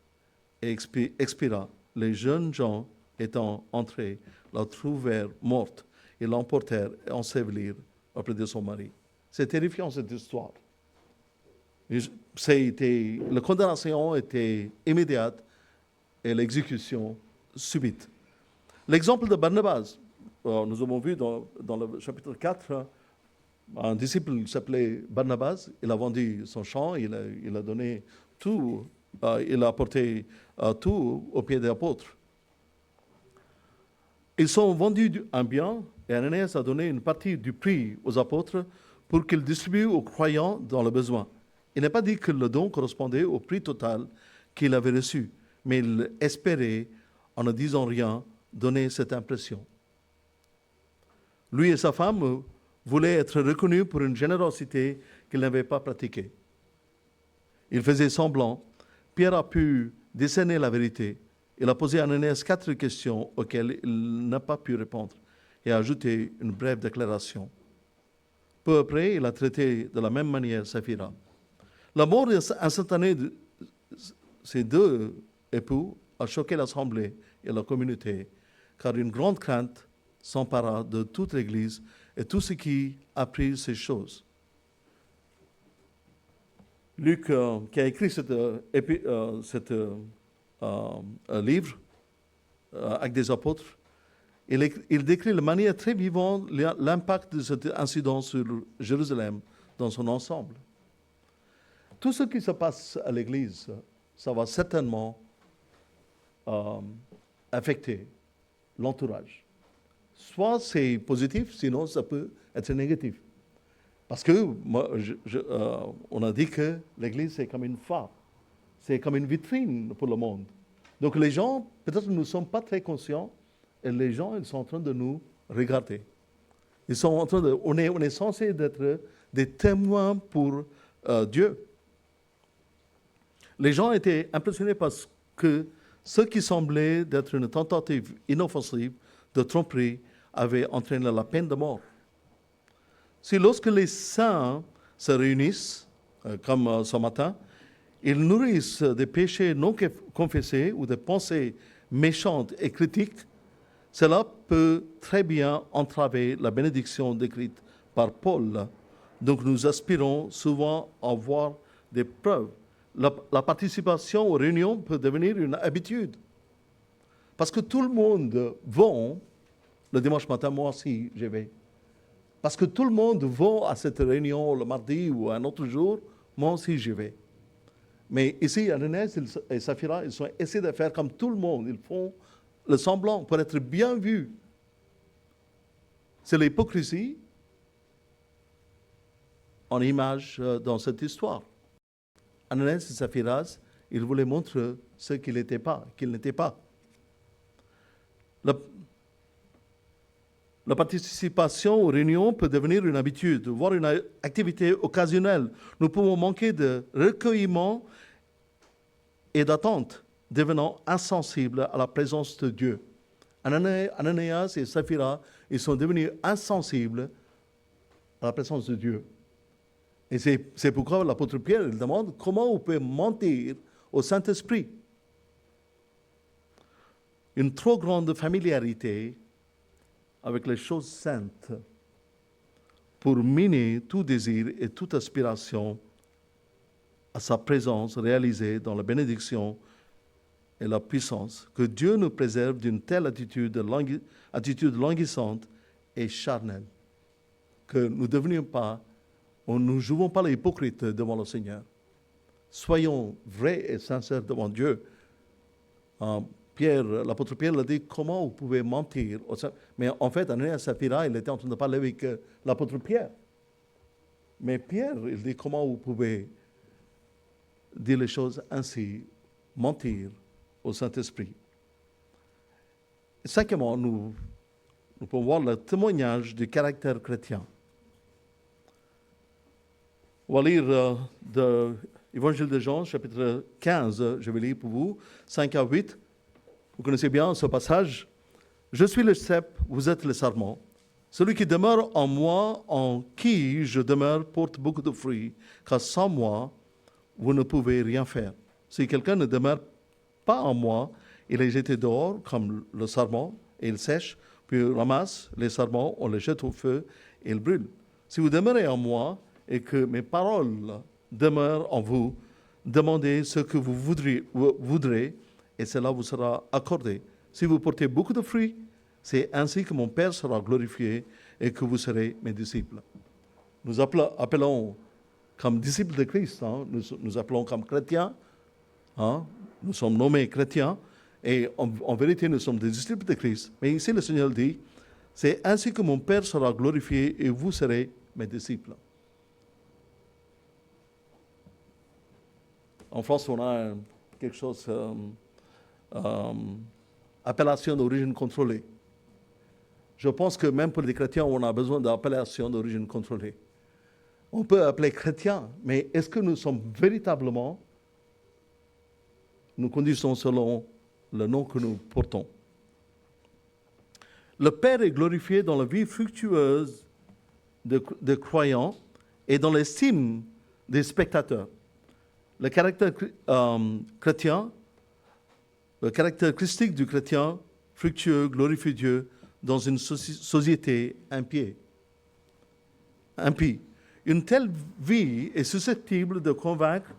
et expira. Les jeunes gens étant entrés, la trouvèrent morte et l'emportèrent et ensevelirent auprès de son mari. C'est terrifiant cette histoire. La condamnation était immédiate et l'exécution subite. L'exemple de Barnabas, nous avons vu dans le chapitre 4, un disciple s'appelait Barnabas, il a vendu son champ, il a donné tout, il a apporté tout aux pieds des apôtres. Ils ont vendu un bien et Ananias a donné une partie du prix aux apôtres pour qu'ils distribuent aux croyants dans le besoin. Il n'est pas dit que le don correspondait au prix total qu'il avait reçu, mais il espérait, en ne disant rien, donner cette impression. Lui et sa femme voulaient être reconnus pour une générosité qu'ils n'avaient pas pratiquée. Il faisait semblant. Pierre a pu discerner la vérité. Il a posé à Ananias 4 questions auxquelles il n'a pas pu répondre et a ajouté une brève déclaration. Peu après, il a traité de la même manière Saphira. La mort instantanée de ces deux époux a choqué l'Assemblée et la communauté, car une grande crainte s'empara de toute l'Église et tout ce qui apprit ces choses. Luc, qui a écrit ce livre, Actes des apôtres, il décrit de manière très vivante l'impact de cet incident sur Jérusalem dans son ensemble. Tout ce qui se passe à l'Église, ça va certainement affecter l'entourage. Soit c'est positif, sinon ça peut être négatif. Parce que on a dit que l'Église c'est comme une phare. c'est comme une vitrine pour le monde. Donc les gens, peut-être nous ne sommes pas très conscients, et les gens, ils sont en train de nous regarder. Ils sont en train de, on est censé être des témoins pour Dieu. Les gens étaient impressionnés parce que ce qui semblait d'être une tentative inoffensive de tromperie avait entraîné la peine de mort. Si lorsque les saints se réunissent, comme ce matin, ils nourrissent des péchés non confessés ou des pensées méchantes et critiques, cela peut très bien entraver la bénédiction décrite par Paul. Donc nous aspirons souvent à voir des preuves. La participation aux réunions peut devenir une habitude. Parce que tout le monde va le dimanche matin, moi aussi je vais. Parce que tout le monde va à cette réunion le mardi ou un autre jour, moi aussi je vais. Mais ici, Ananias et Saphira, ils ont essayé de faire comme tout le monde. Ils font le semblant pour être bien vus. C'est l'hypocrisie en image dans cette histoire. Ananias et Saphira, ils voulaient montrer ce qu'ils n'étaient pas, La participation aux réunions peut devenir une habitude, voire une activité occasionnelle. Nous pouvons manquer de recueillement et d'attente, devenant insensibles à la présence de Dieu. Ananias et Saphira, ils sont devenus insensibles à la présence de Dieu. Et c'est pourquoi l'apôtre Pierre il demande comment on peut mentir au Saint-Esprit. Une trop grande familiarité avec les choses saintes pour miner tout désir et toute aspiration à sa présence réalisée dans la bénédiction et la puissance. Que Dieu nous préserve d'une telle attitude languissante et charnelle. Que nous ne devenions pas, nous ne jouons pas les hypocrites devant le Seigneur. Soyons vrais et sincères devant Dieu. L'apôtre Pierre l'a dit, comment vous pouvez mentir? Mais en fait, Ananias et Saphira, il était en train de parler avec l'apôtre Pierre. Mais Pierre, il dit, comment vous pouvez dire les choses ainsi, mentir au Saint-Esprit? Cinquièmement, nous pouvons voir le témoignage du caractère chrétien. On va lire de l'Évangile de Jean, chapitre 15, je vais lire pour vous, 5 à 8. Vous connaissez bien ce passage. Je suis le cep, vous êtes le sarment. Celui qui demeure en moi, en qui je demeure, porte beaucoup de fruits, car sans moi, vous ne pouvez rien faire. Si quelqu'un ne demeure pas en moi, il est jeté dehors comme le sarment, et il sèche, puis il ramasse les sarments, on les jette au feu, et ils brûlent. Si vous demeurez en moi, et que mes paroles demeurent en vous, demandez ce que vous voudrez, et cela vous sera accordé. Si vous portez beaucoup de fruits, c'est ainsi que mon Père sera glorifié et que vous serez mes disciples. Nous appelons comme disciples de Christ, nous appelons comme chrétiens, nous sommes nommés chrétiens, et en vérité nous sommes des disciples de Christ. Mais ici le Seigneur dit, c'est ainsi que mon Père sera glorifié et vous serez mes disciples. En France, on a quelque chose... appellation d'origine contrôlée. Je pense que même pour les chrétiens, on a besoin d'appellation d'origine contrôlée. On peut appeler chrétien, mais est-ce que nous sommes véritablement, nous conduisons selon le nom que nous portons? Le Père est glorifié dans la vie fructueuse des croyants et dans l'estime des spectateurs. Le caractère chrétien, le caractère christique du chrétien fructueux glorifie Dieu dans une société impie. Une telle vie est susceptible de convaincre,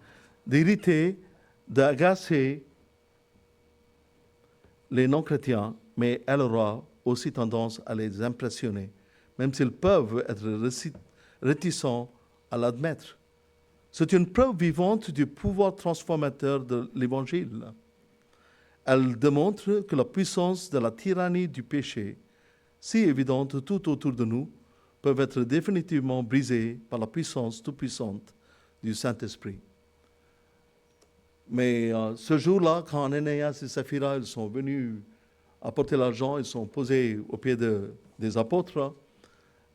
d'irriter, d'agacer les non-chrétiens, mais elle aura aussi tendance à les impressionner, même s'ils peuvent être réticents à l'admettre. C'est une preuve vivante du pouvoir transformateur de l'Évangile. Elle démontre que la puissance de la tyrannie du péché, si évidente tout autour de nous, peut être définitivement brisée par la puissance toute-puissante du Saint-Esprit. Mais ce jour-là, quand Ananias et Saphira ils sont venus apporter l'argent, ils sont posés aux pieds des apôtres.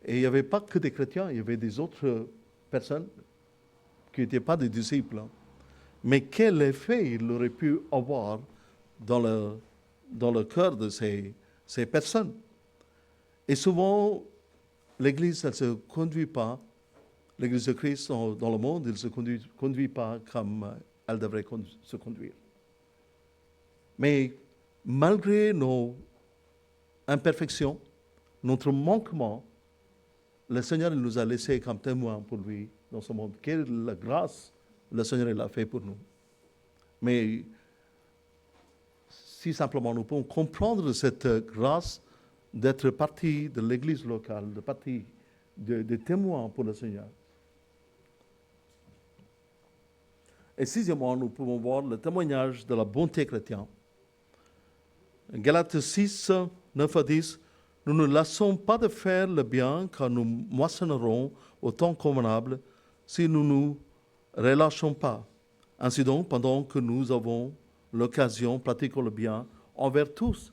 Et il n'y avait pas que des chrétiens, il y avait des autres personnes qui n'étaient pas des disciples. Mais quel effet il aurait pu avoir dans le cœur de ces personnes? Et souvent, l'Église, elle ne se conduit pas, l'Église de Christ dans le monde, elle ne se conduit pas comme elle devrait se conduire. Mais malgré nos imperfections, notre manquement, le Seigneur nous a laissés comme témoins pour lui dans ce monde. Quelle la grâce le Seigneur l'a fait pour nous. Mais si simplement nous pouvons comprendre cette grâce d'être partie de l'église locale, de partie de témoins pour le Seigneur. Et sixièmement, nous pouvons voir le témoignage de la bonté chrétienne. Galates 6, 9 à 10, nous ne lassons pas de faire le bien car nous moissonnerons au temps convenable si nous ne nous relâchons pas. Ainsi donc, pendant que nous avons l'occasion, pratiquons le bien envers tous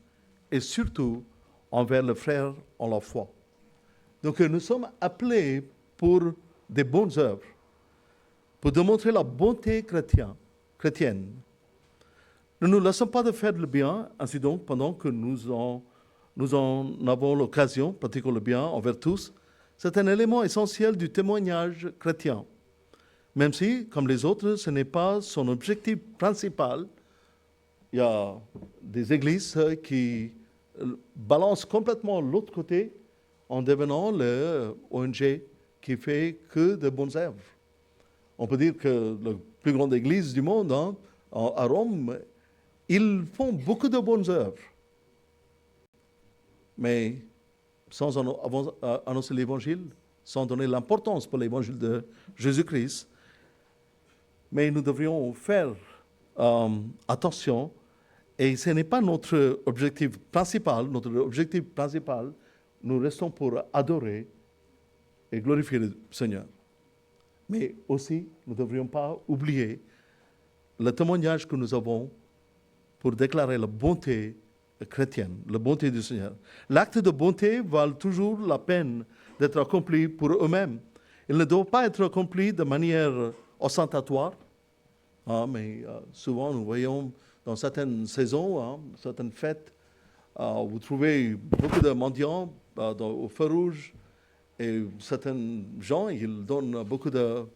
et surtout envers le frère en la foi. Donc nous sommes appelés pour des bonnes œuvres, pour démontrer la bonté chrétienne. Ne nous laissons pas de faire le bien, ainsi donc, pendant que nous en avons l'occasion, pratiquons le bien envers tous. C'est un élément essentiel du témoignage chrétien. Même si, comme les autres, ce n'est pas son objectif principal. Il y a des églises qui balancent complètement l'autre côté en devenant le ONG qui fait que de bonnes œuvres. On peut dire que la plus grande église du monde, à Rome, ils font beaucoup de bonnes œuvres. Mais sans annoncer l'évangile, sans donner l'importance pour l'évangile de Jésus-Christ, mais nous devrions faire attention, et ce n'est pas notre objectif principal. Notre objectif principal, nous restons pour adorer et glorifier le Seigneur. Mais aussi, nous ne devrions pas oublier le témoignage que nous avons pour déclarer la bonté chrétienne, la bonté du Seigneur. L'acte de bonté vaut toujours la peine d'être accompli pour eux-mêmes. Il ne doit pas être accompli de manière ostentatoire, mais souvent nous voyons dans certaines saisons, certaines fêtes, vous trouvez beaucoup de mendiants au feu rouge, et certains gens, ils donnent beaucoup d'argent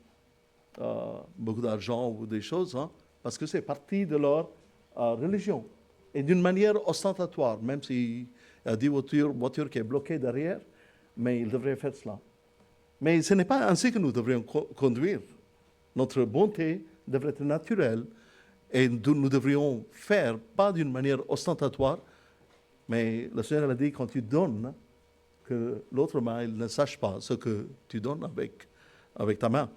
ou des choses, parce que c'est partie de leur religion. Et d'une manière ostentatoire, même s'il y a des voitures qui est bloquée derrière, mais ils devraient faire cela. Mais ce n'est pas ainsi que nous devrions conduire. Notre bonté devrait être naturelle et nous devrions faire, pas d'une manière ostentatoire, mais le Seigneur a dit, quand tu donnes, que l'autre main il ne sache pas ce que tu donnes avec ta main.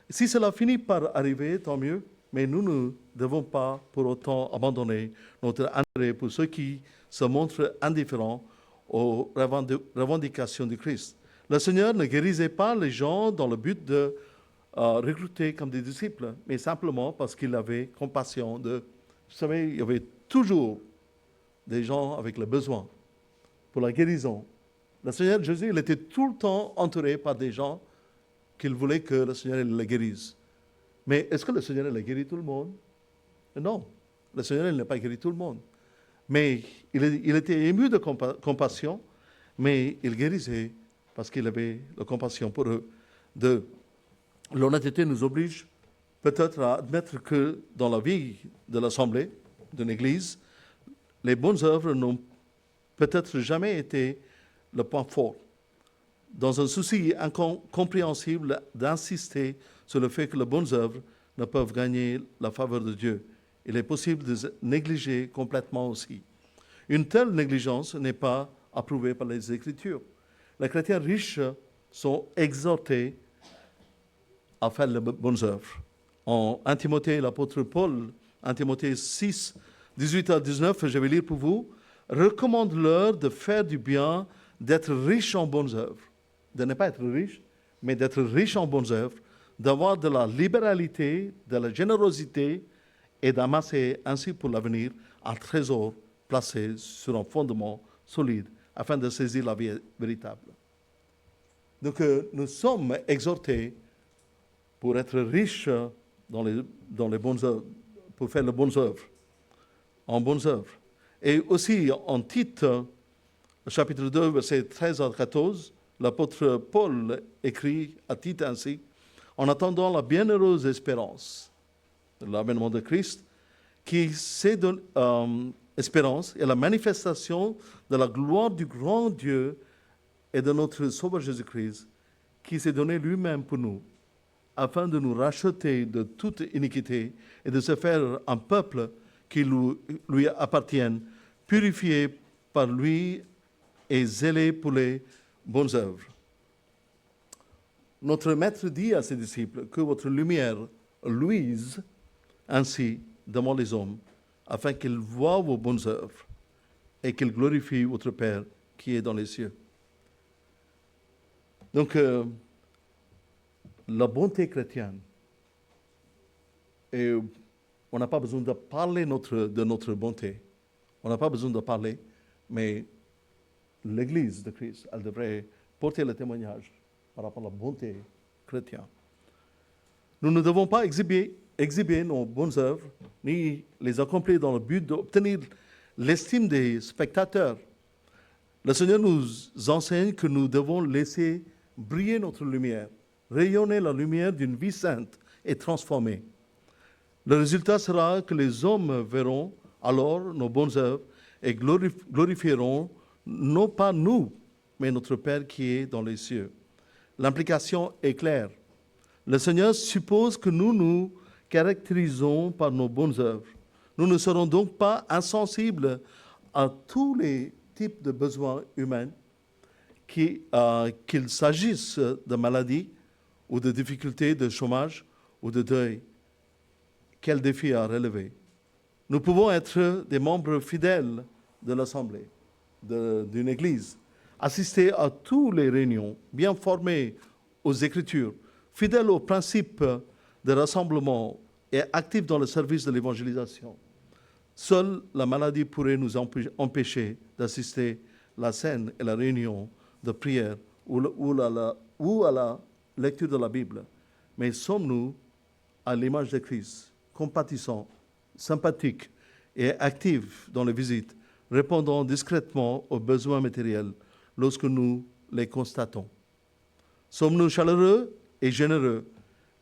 Si cela finit par arriver, tant mieux, mais nous ne devons pas pour autant abandonner notre intérêt pour ceux qui se montrent indifférents aux revendications du Christ. Le Seigneur ne guérissait pas les gens dans le but de recruter comme des disciples, mais simplement parce qu'il avait compassion de... Vous savez, il y avait toujours des gens avec le besoin pour la guérison. Le Seigneur Jésus, il était tout le temps entouré par des gens qu'il voulait que le Seigneur le guérisse. Mais est-ce que le Seigneur a guéri tout le monde? Non, le Seigneur n'a pas guéri tout le monde. Mais il était ému de compassion, mais il guérissait parce qu'il avait la compassion pour eux. L'honnêteté nous oblige peut-être à admettre que dans la vie de l'Assemblée, d'une Église, les bonnes œuvres n'ont peut-être jamais été le point fort. Dans un souci incompréhensible d'insister sur le fait que les bonnes œuvres ne peuvent gagner la faveur de Dieu, il est possible de négliger complètement aussi. Une telle négligence n'est pas approuvée par les Écritures. Les chrétiens riches sont exhortés à faire les bonnes œuvres. En 1 Timothée, l'apôtre Paul, 1 Timothée 6, 18 à 19, je vais lire pour vous, recommande-leur de faire du bien, d'être riche en bonnes œuvres, de ne pas être riche, mais d'être riche en bonnes œuvres, d'avoir de la libéralité, de la générosité et d'amasser ainsi pour l'avenir un trésor placé sur un fondement solide afin de saisir la vie véritable. Donc nous sommes exhortés pour être riches dans les bonnes œuvres, pour faire les bonnes œuvres, en bonnes œuvres. Et aussi en Tite, chapitre 2, versets 13 à 14, l'apôtre Paul écrit à Tite ainsi, en attendant la bienheureuse espérance de l'avènement de Christ, qui c'est espérance et la manifestation de la gloire du grand Dieu et de notre Sauveur Jésus-Christ, qui s'est donné lui-même pour nous, afin de nous racheter de toute iniquité et de se faire un peuple qui lui appartienne, purifié par lui et zélé pour les bonnes œuvres. Notre Maître dit à ses disciples que votre lumière luise ainsi devant les hommes, afin qu'ils voient vos bonnes œuvres et qu'ils glorifient votre Père qui est dans les cieux. Donc, la bonté chrétienne, et on n'a pas besoin de parler de notre bonté, on n'a pas besoin de parler, mais l'Église de Christ, elle devrait porter le témoignage par rapport à la bonté chrétienne. Nous ne devons pas exhiber nos bonnes œuvres, ni les accomplir dans le but d'obtenir l'estime des spectateurs. Le Seigneur nous enseigne que nous devons laisser briller notre lumière, rayonner la lumière d'une vie sainte et transformée. Le résultat sera que les hommes verront alors nos bonnes œuvres et glorifieront non pas nous, mais notre Père qui est dans les cieux. L'implication est claire. Le Seigneur suppose que nous nous caractérisons par nos bonnes œuvres. Nous ne serons donc pas insensibles à tous les types de besoins humains, qu'il s'agisse de maladies ou de difficultés de chômage ou de deuil. Quel défi à relever. Nous pouvons être des membres fidèles de l'Assemblée, d'une Église, assister à toutes les réunions, bien formés aux Écritures, fidèles aux principes de rassemblement et actifs dans le service de l'évangélisation. Seule la maladie pourrait nous empêcher d'assister à la scène et la réunion de prière ou à la lecture de la Bible. Mais sommes-nous à l'image de Christ, compatissants, sympathiques et actifs dans les visites, répondant discrètement aux besoins matériels lorsque nous les constatons? Sommes-nous chaleureux et généreux,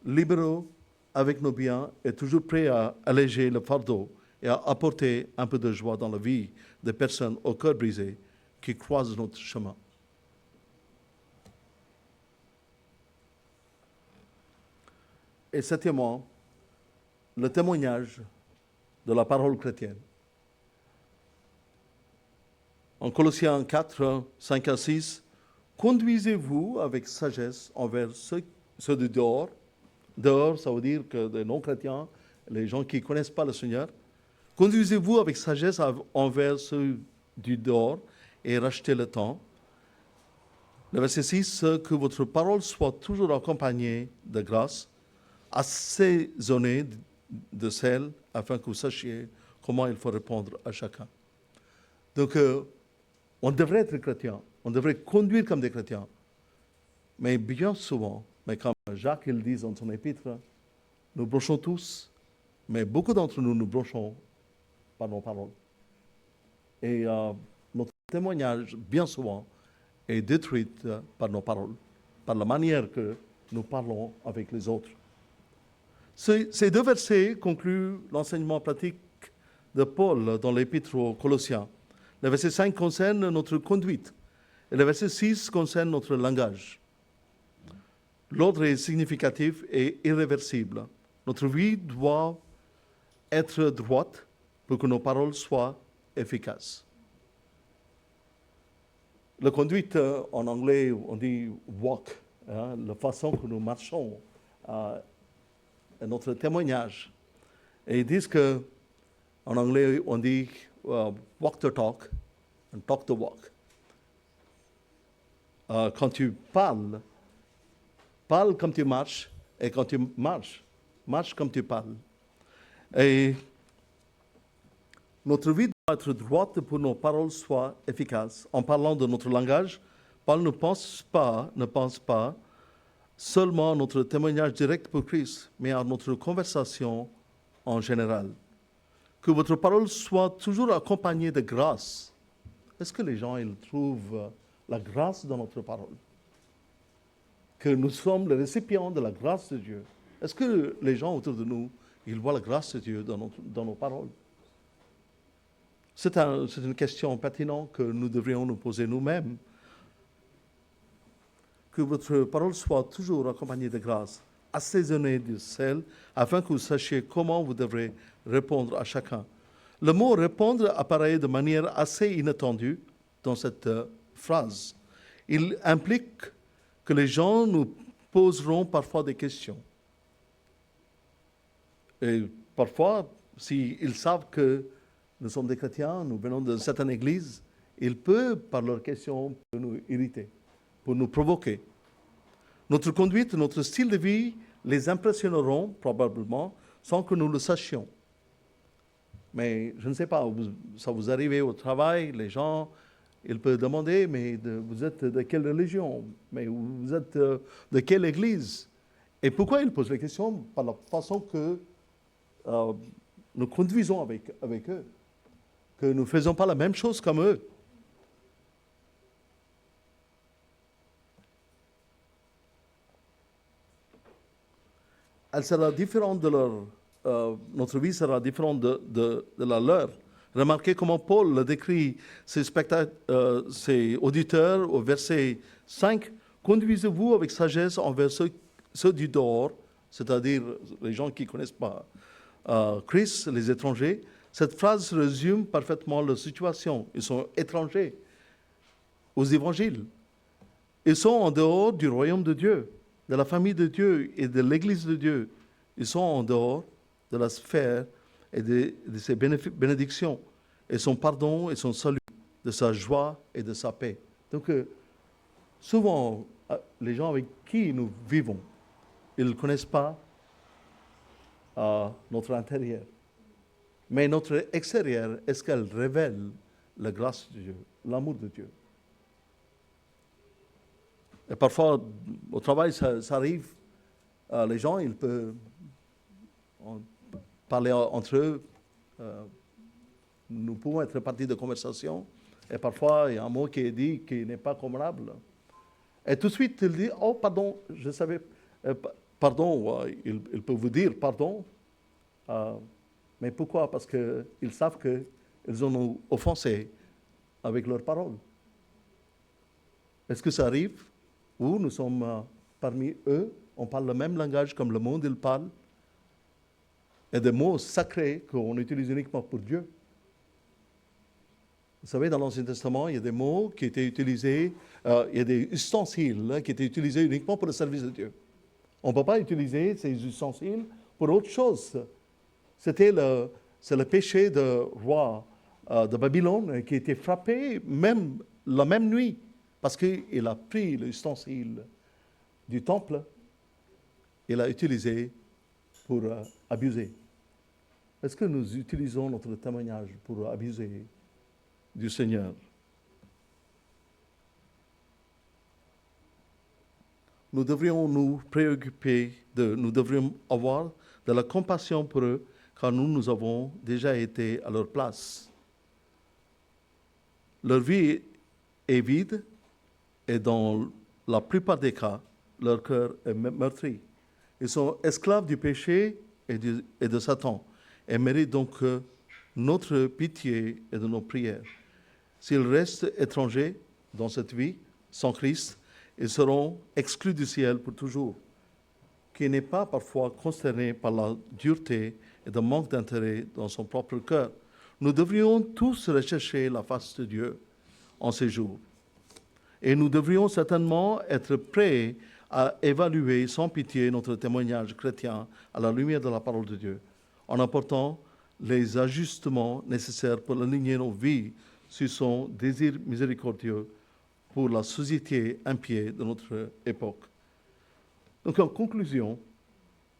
libéraux avec nos biens et toujours prêts à alléger le fardeau et à apporter un peu de joie dans la vie des personnes au cœur brisé qui croisent notre chemin? Et septièmement, le témoignage de la parole chrétienne. En Colossiens 4, 5 à 6, conduisez-vous avec sagesse envers ceux de dehors. Dehors, ça veut dire que les non-chrétiens, les gens qui ne connaissent pas le Seigneur. Conduisez-vous avec sagesse envers ceux du dehors et rachetez le temps. Le verset 6, que votre parole soit toujours accompagnée de grâce, assaisonnée de sel, afin que vous sachiez comment il faut répondre à chacun. Donc, on devrait être chrétien, on devrait conduire comme des chrétiens. Mais bien souvent, mais comme Jacques il dit dans son épître, nous brochons tous, mais beaucoup d'entre nous nous brochons par nos paroles. Et notre témoignage, bien souvent, est détruit par nos paroles, par la manière que nous parlons avec les autres. Ces deux versets concluent l'enseignement pratique de Paul dans l'Épître aux Colossiens. Le verset 5 concerne notre conduite et le verset 6 concerne notre langage. L'ordre est significatif et irréversible. Notre vie doit être droite pour que nos paroles soient efficaces. La conduite, en anglais, on dit walk, la façon que nous marchons, notre témoignage. Et ils disent que, en anglais, on dit walk the talk and talk the walk. Quand tu parles comme tu marches, et quand tu marches comme tu parles. Et notre vie doit être droite pour que nos paroles soient efficaces. En parlant de notre langage, Paul ne pense pas seulement à notre témoignage direct pour Christ, mais à notre conversation en général. Que votre parole soit toujours accompagnée de grâce. Est-ce que les gens ils trouvent la grâce dans notre parole? Que nous sommes les récipients de la grâce de Dieu. Est-ce que les gens autour de nous, ils voient la grâce de Dieu dans nos paroles? C'est une question pertinente que nous devrions nous poser nous-mêmes. Que votre parole soit toujours accompagnée de grâce, assaisonnée de sel, afin que vous sachiez comment vous devrez répondre à chacun. Le mot répondre apparaît de manière assez inattendue dans cette phrase. Il implique que les gens nous poseront parfois des questions. Et parfois, s'ils savent que nous sommes des chrétiens, nous venons de certaines églises, ils peuvent, par leurs questions, nous irriter, pour nous provoquer. Notre conduite, notre style de vie les impressionneront probablement sans que nous le sachions. Mais je ne sais pas, ça vous arrive au travail, les gens, ils peuvent demander, mais vous êtes de quelle religion? Mais vous êtes de quelle église? Et pourquoi ils posent les questions? Par la façon que nous conduisons avec eux, que nous ne faisons pas la même chose comme eux. Elle sera différente de notre vie sera différente de la leur. Remarquez comment Paul le décrit ses auditeurs au verset 5. Conduisez-vous avec sagesse envers ceux du dehors, c'est-à-dire les gens qui ne connaissent pas Christ, les étrangers. Cette phrase résume parfaitement leur situation. Ils sont étrangers aux évangiles. Ils sont en dehors du royaume de Dieu, de la famille de Dieu et de l'Église de Dieu. Ils sont en dehors de la sphère et de ses bénédictions, et son pardon et son salut, de sa joie et de sa paix. Donc, souvent, les gens avec qui nous vivons, ils ne connaissent pas notre intérieur. Mais notre extérieur, est-ce qu'elle révèle la grâce de Dieu, l'amour de Dieu? Et parfois, au travail, ça arrive, les gens, ils peuvent parler entre eux. Nous pouvons être partie de conversation, et parfois, il y a un mot qui est dit qui n'est pas convenable. Et tout de suite, il dit, oh, pardon, je savais, pardon, il peut vous dire pardon. Mais pourquoi? Parce qu'ils savent qu'ils ont offensé avec leurs paroles. Est-ce que ça arrive? Où nous sommes parmi eux, on parle le même langage comme le monde il parle, et des mots sacrés qu'on utilise uniquement pour Dieu. Vous savez, dans l'Ancien Testament, il y a des mots qui étaient utilisés, il y a des ustensiles qui étaient utilisés uniquement pour le service de Dieu. On ne peut pas utiliser ces ustensiles pour autre chose. C'est le péché de roi de Babylone qui a été frappé la même nuit, parce qu'il a pris l'ustensile du temple et l'a utilisé pour abuser. Est-ce que nous utilisons notre témoignage pour abuser du Seigneur? Nous devrions nous préoccuper, nous devrions avoir de la compassion pour eux, car nous avons déjà été à leur place. Leur vie est vide et dans la plupart des cas, leur cœur est meurtri. Ils sont esclaves du péché et de Satan et méritent donc notre pitié et de nos prières. S'ils restent étrangers dans cette vie, sans Christ, ils seront exclus du ciel pour toujours, qui n'est pas parfois consterné par la dureté et le manque d'intérêt dans son propre cœur. Nous devrions tous rechercher la face de Dieu en ces jours. Et nous devrions certainement être prêts à évaluer sans pitié notre témoignage chrétien à la lumière de la parole de Dieu, en apportant les ajustements nécessaires pour aligner nos vies sur son désir miséricordieux pour la société impie de notre époque. Donc en conclusion,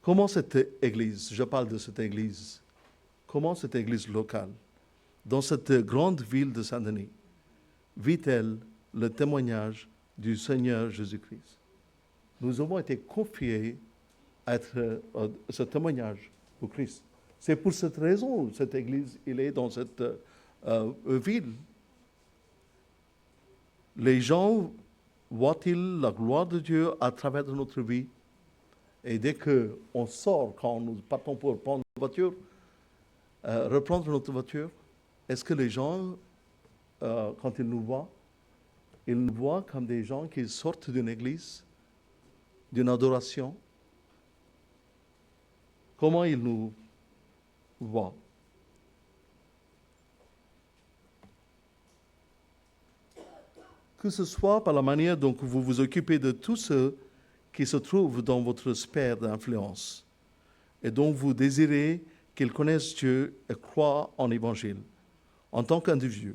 comment cette Église, je parle de cette Église comment cette église locale, dans cette grande ville de Saint-Denis, vit-elle le témoignage du Seigneur Jésus-Christ? Nous avons été confiés à être ce témoignage pour Christ. C'est pour cette raison que cette église elle est dans cette ville. Les gens voient-ils la gloire de Dieu à travers de notre vie? Et dès qu'on sort, quand nous partons pour prendre notre voiture, reprendre notre voiture, est-ce que les gens, quand ils nous voient comme des gens qui sortent d'une église, d'une adoration? Comment ils nous voient? Que ce soit par la manière dont vous vous occupez de tous ceux qui se trouvent dans votre sphère d'influence et dont vous désirez qu'ils connaissent Dieu et croient en l'Évangile. En tant qu'individu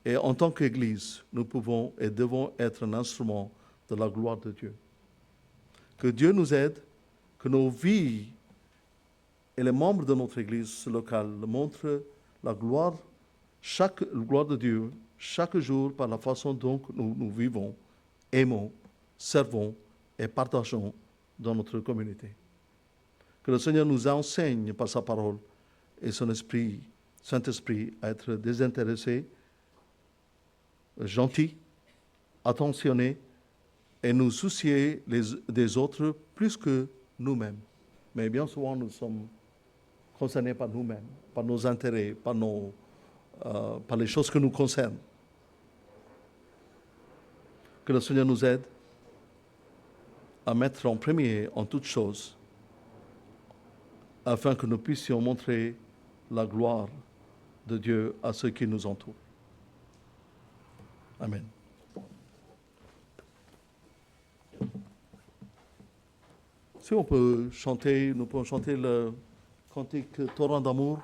et en tant qu'Église, nous pouvons et devons être un instrument de la gloire de Dieu. Que Dieu nous aide, que nos vies et les membres de notre Église locale montrent la gloire de Dieu chaque jour par la façon dont nous vivons, aimons, servons et partageons dans notre communauté. Que le Seigneur nous enseigne par sa parole et son esprit, Saint-Esprit, à être désintéressés, gentils, attentionnés et nous soucier des autres plus que nous-mêmes. Mais bien souvent, nous sommes concernés par nous-mêmes, par nos intérêts, par les choses que nous concernent. Que le Seigneur nous aide à mettre en premier en toutes choses, afin que nous puissions montrer la gloire de Dieu à ceux qui nous entourent. Amen. Si on peut chanter, nous pouvons chanter le cantique Torrent d'amour.